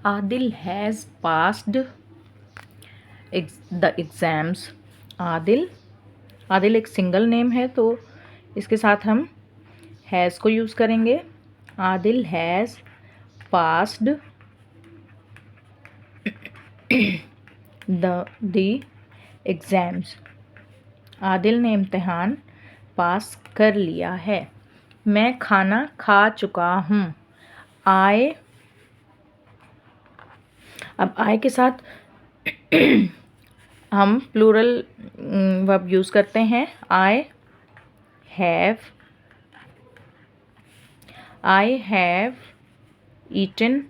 Adil has passed the exams. Adil एक single name है तो इसके साथ हम हैज़ को यूज़ करेंगे। Adil has passed the exams. Adil ने इम्तिहान पास कर लिया है। मैं खाना खा चुका हूँ। अब आई के साथ हम प्लूरल वर्ब यूज़ करते हैं। I have eaten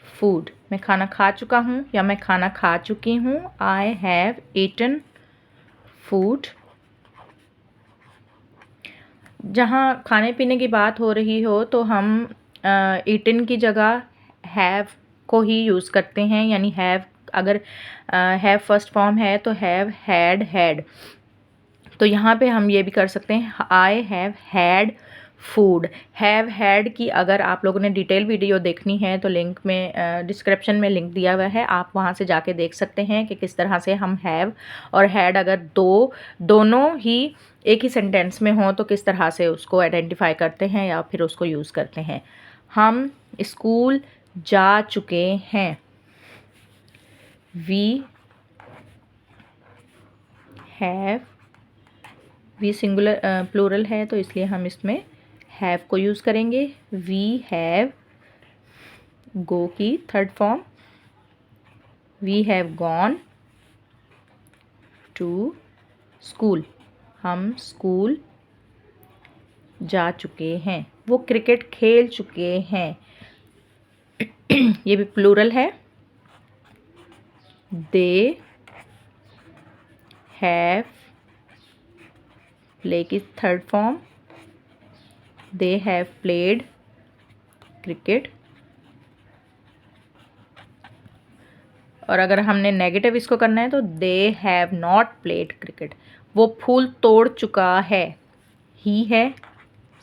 food. मैं खाना खा चुका हूँ या मैं खाना खा चुकी हूँ। I have eaten food. जहाँ खाने पीने की बात हो रही हो तो हम ईटन की जगह हैव को ही यूज़ करते हैं, यानी हैव अगर हैव फर्स्ट फॉर्म है तो हैव हैड। तो यहाँ पे हम ये भी कर सकते हैं, I have had food. Have had की अगर आप लोगों ने डिटेल वीडियो देखनी है तो लिंक में डिस्क्रिप्शन में लिंक दिया हुआ है, आप वहाँ से जाके देख सकते हैं कि किस तरह से हम हैव और हैड अगर दोनों ही एक ही सेंटेंस में हों तो किस तरह से उसको आइडेंटिफाई करते हैं या फिर उसको यूज़ करते हैं। हम स्कूल जा चुके हैं। वी सिंगुलर प्लूरल है तो इसलिए हम इसमें हैव को यूज़ करेंगे। वी हैव गो की third form. We have gone to school. हम स्कूल जा चुके हैं। वो क्रिकेट खेल चुके हैं। ये भी प्लूरल है। दे हैव प्ले की third form. They have played cricket. और अगर हमने नेगेटिव इसको करना है तो they have not played cricket. वो फूल तोड़ चुका है। ही है,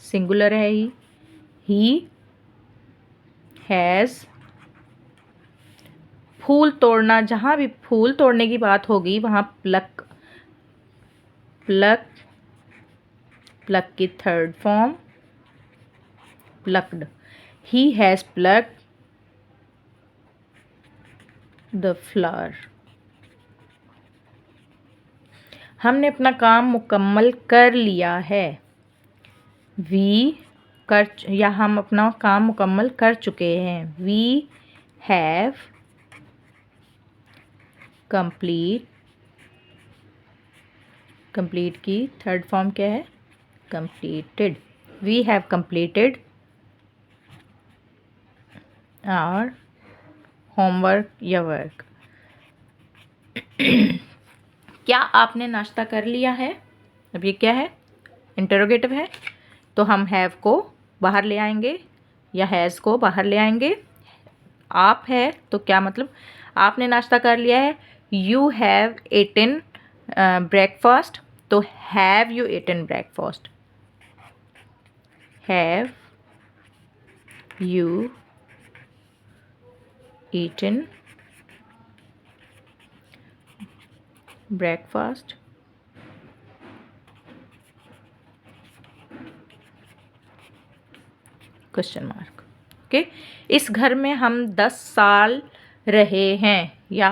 सिंगुलर है ही हैज़। फूल तोड़ना, जहाँ भी फूल तोड़ने की बात होगी वहाँ प्लक की third form plucked. He has plucked the flower. हमने अपना काम मुकम्मल कर लिया है। हम अपना काम मुकम्मल कर चुके हैं। वी हैव कंप्लीट की थर्ड फॉर्म क्या है? Completed. We have completed our homework या वर्क। क्या आपने नाश्ता कर लिया है? अब ये क्या है? इंटरोगेटिव है तो हम हैव को बाहर ले आएंगे या हैज़ को बाहर ले आएंगे। आप है तो क्या मतलब? आपने नाश्ता कर लिया है। यू हैव एटन ब्रेकफास्ट तो have you eaten breakfast. Have you eaten breakfast. Question mark. Okay. इस घर में हम 10 साल रहे हैं या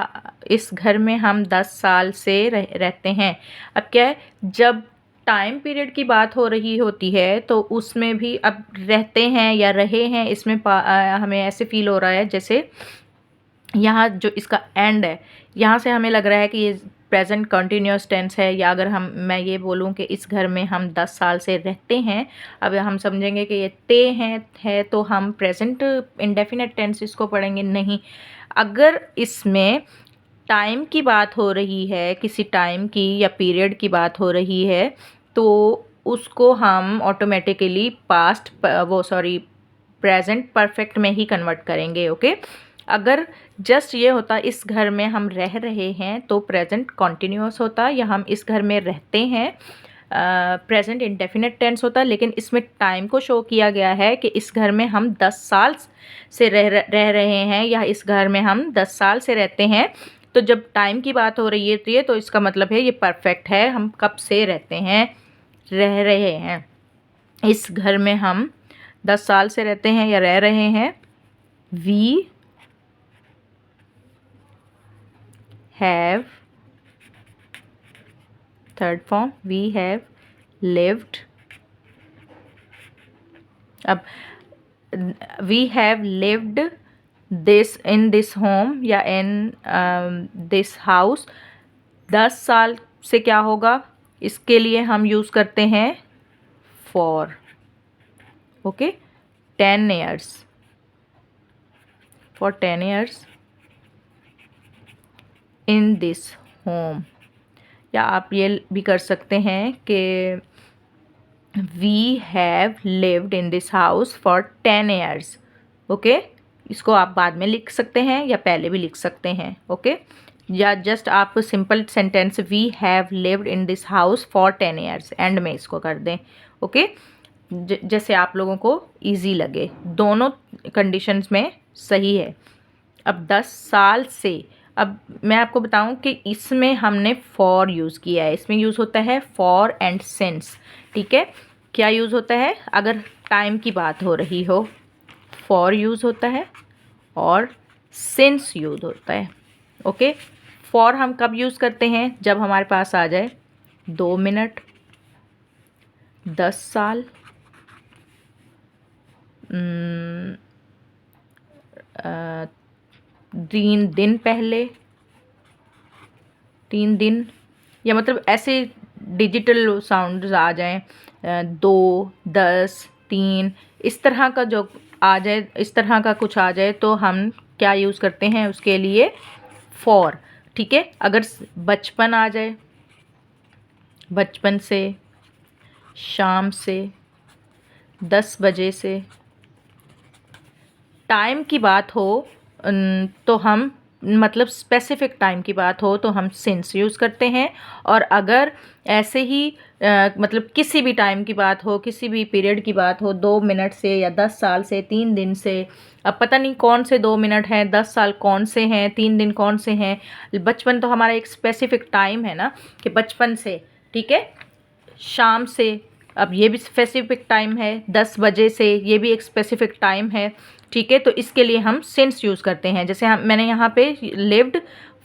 इस घर में हम 10 साल से रहते हैं। अब क्या है, जब टाइम पीरियड की बात हो रही होती है तो उसमें भी अब रहते हैं या रहे हैं, इसमें हमें ऐसे फील हो रहा है जैसे यहाँ जो इसका एंड है यहाँ से हमें लग रहा है कि ये प्रेजेंट कंटिन्यूस टेंस है। या अगर मैं ये बोलूँ कि इस घर में हम 10 साल से रहते हैं, अब हम समझेंगे कि ये ते है तो हम प्रेजेंट इंडेफिनिट टेंस इसको पढ़ेंगे नहीं। अगर इसमें टाइम की बात हो रही है, किसी टाइम की या पीरियड की बात हो रही है तो उसको हम ऑटोमेटिकली प्रेजेंट परफेक्ट में ही कन्वर्ट करेंगे। ओके। अगर जस्ट ये होता इस घर में हम रह रहे हैं तो प्रेजेंट कॉन्टिन्यूस होता, या हम इस घर में रहते हैं प्रेजेंट इंडेफिनिट टेंस होता है, लेकिन इसमें टाइम को शो किया गया है कि इस घर में हम 10 साल से रह रहे हैं, या इस घर में हम 10 साल से रहते हैं। तो जब टाइम की बात हो रही है तो इसका मतलब है ये परफेक्ट है, हम कब से रहते हैं, रह रहे हैं। इस घर में हम 10 साल से रहते हैं या रह रहे हैं। We have, third form, we have lived. अब we have lived this in this home या इन दिस हाउस। 10 साल से क्या होगा, इसके लिए हम यूज़ करते हैं for. Okay, 10 years, for 10 years in this home। या आप ये भी कर सकते हैं कि we have lived in this house for 10 years। Okay, इसको आप बाद में लिख सकते हैं या पहले भी लिख सकते हैं। ओके, या जस्ट आप simple sentence we have lived in this house for 10 years and में इसको कर दें। ओके, जैसे आप लोगों को इजी लगे, दोनों कंडीशंस में सही है। अब 10 साल से, अब मैं आपको बताऊं कि इसमें हमने फॉर यूज़ किया है। इसमें यूज़ होता है फॉर एंड सिंस। ठीक है, क्या यूज़ होता है, अगर टाइम की बात हो रही हो फॉर यूज़ होता है और सिंस यूज़ होता है। ओके, फॉर हम कब यूज़ करते हैं, जब हमारे पास आ जाए 2 मिनट, 10 साल, 3 दिन पहले, 3 दिन, या मतलब ऐसे डिजिटल साउंड्स आ जाएं, 2, 10, 3, इस तरह का जो आ जाए, इस तरह का कुछ आ जाए तो हम क्या यूज़ करते हैं उसके लिए, फॉर। ठीक है, अगर बचपन आ जाए, बचपन से, शाम से, 10 बजे से, टाइम की बात हो तो हम मतलब स्पेसिफिक टाइम की बात हो तो हम सिंस यूज़ करते हैं। और अगर ऐसे ही मतलब किसी भी टाइम की बात हो, किसी भी पीरियड की बात हो, 2 मिनट से या 10 साल से, 3 दिन से, अब पता नहीं कौन से 2 मिनट हैं, 10 साल कौन से हैं, 3 दिन कौन से हैं। बचपन तो हमारा एक स्पेसिफिक टाइम है ना, कि बचपन से। ठीक है, शाम से, अब ये भी स्पेसिफिक टाइम है, 10 बजे से, ये भी एक स्पेसिफिक टाइम है। ठीक है, तो इसके लिए हम सिंस यूज़ करते हैं। जैसे मैंने यहाँ पे लिव्ड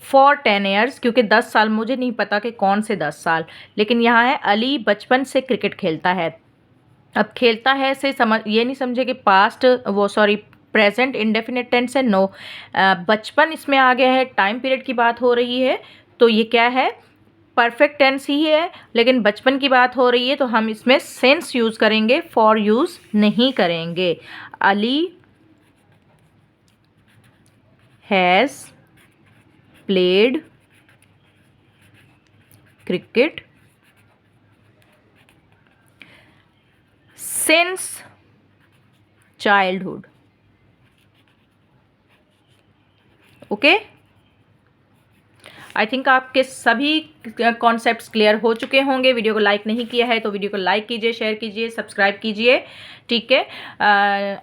फॉर 10 years, क्योंकि 10 साल मुझे नहीं पता कि कौन से 10 साल, लेकिन यहाँ है अली बचपन से क्रिकेट खेलता है। अब खेलता है से समझ ये नहीं समझे कि पास्ट, वो सॉरी प्रेजेंट इंडेफिनिट टेंस है, नो। बचपन इसमें आ गया है, टाइम पीरियड की बात हो रही है, तो ये क्या है, परफेक्ट टेंस ही है, लेकिन बचपन की बात हो रही है तो हम इसमें सिंस यूज़ करेंगे, फॉर यूज़ नहीं करेंगे। Ali has played cricket since childhood. Okay, I think आपके सभी कॉन्सेप्ट्स क्लियर हो चुके होंगे। वीडियो को लाइक नहीं किया है तो वीडियो को लाइक कीजिए, शेयर कीजिए, सब्सक्राइब कीजिए। ठीक है,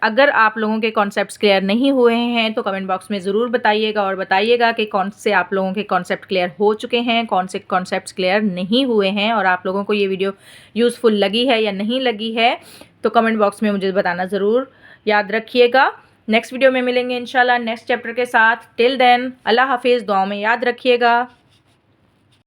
अगर आप लोगों के कॉन्सेप्ट्स क्लियर नहीं हुए हैं तो कमेंट बॉक्स में ज़रूर बताइएगा, और बताइएगा कि कौन से आप लोगों के कॉन्सेप्ट क्लियर हो चुके हैं, कौन से कॉन्सेप्ट्स क्लियर नहीं हुए हैं, और आप लोगों को ये वीडियो यूज़फुल लगी है या नहीं लगी है, तो कमेंट बॉक्स में मुझे बताना ज़रूर। याद रखिएगा, नेक्स्ट वीडियो में मिलेंगे इंशाल्लाह नेक्स्ट चैप्टर के साथ। टिल देन अल्लाह हाफिज़, दुआ में याद रखिएगा।